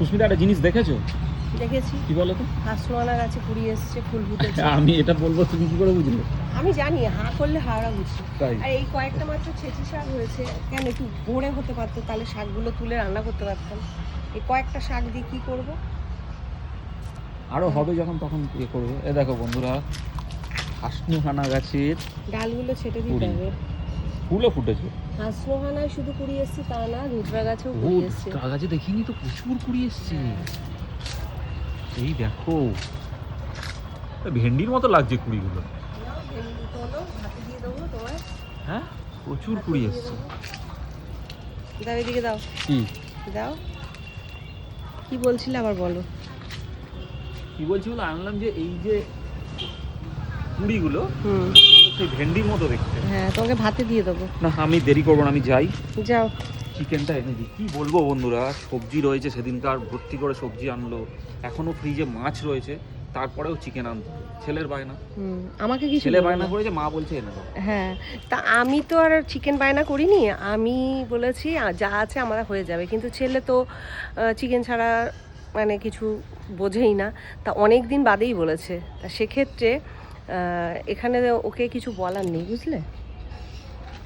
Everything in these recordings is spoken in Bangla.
সুস্মিতা একটা জিনিস দেখেছো? দেখেছি। কি বলো তো? হাঁসওয়ালা গাছে কুড়ি এসছে, ফুল ফুটেছে। আমি এটা বলবো, তুমি কি করে বুঝলে? আমি জানি, হাঁ করলে হাওড়া বুঝি। তাই? আর এই কয়েকটা মাত্র ছেঁচি শাক হয়েছে, কেন একটু ভোরে হতে পারতো, তাহলে শাকগুলো তুলে রান্না করতে পারতাম। এই কয়েকটা শাক দিয়ে কি করব? আরো হবে যখন তখন ইয়ে করবে। এ দেখো বন্ধুরা, হাসনুহানা গাছের ডালগুলো ছেটে দিতে কুড়ি। হবে। ফুলও ফুটেছে। হাঁসনোহানায় শুধু কুড়ি এসছে তা না, রুদ্রা গাছেও কুড়ি এসছে। তা গাছে দেখিনি তো, প্রচুর কুড়ি এসছে। এই দেখো, ভেন্ডির মতো লাগছে কুড়িগুলো। হাতে দিয়ে দেবো তোমার। হ্যাঁ, প্রচুর কুড়ি এসছে। দাও, এদিকে দাও। কি দাও, কি বলছিলে আবার বলো। কি বলছি বলো, আনলাম যে এই যে কুড়িগুলো হুম, সেই ভেন্ডির মতো দেখতে। হ্যাঁ, তোমাকে ভাতে দিয়ে দেবো। না, আমি দেরি করবো না, আমি যাই। যাও। চিকেনটা এনে দিই। কি বলবো বন্ধুরা, সবজি রয়েছে, সেদিনকার ভর্তি করে সবজি আনলো, এখনো ফ্রিজে মাছ রয়েছে, তারপরেও চিকেন আনতে হবে। ছেলের বায়না। আমাকে কিছু ছেলে বলো বায়না না। করেছে, মা বলছে এনে দাও। হ্যাঁ, তা আমি তো আর চিকেন বায়না করিনি, আমি বলেছি যা আছে আমার হয়ে যাবে, কিন্তু ছেলে তো চিকেন ছাড়া মানে কিছু বোঝেই না, তা অনেক দিন বাদেই বলেছে, তা সেক্ষেত্রে এখানে ওকে কিছু বলার নেই, বুঝলে।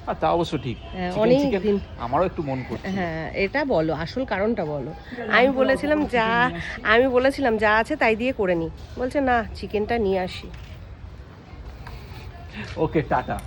আর তা অবশ্য ঠিক। হ্যাঁ, চিকেন অনেক চিকেন দিন। আমারও একটু মন করছে। হ্যাঁ, এটা বলো, আসল কারণটা বলো। আমি বলেছিলাম যা আছে তাই দিয়ে করে নি, বলছে না চিকেনটা নিয়ে আসি। ওকে, টাটা।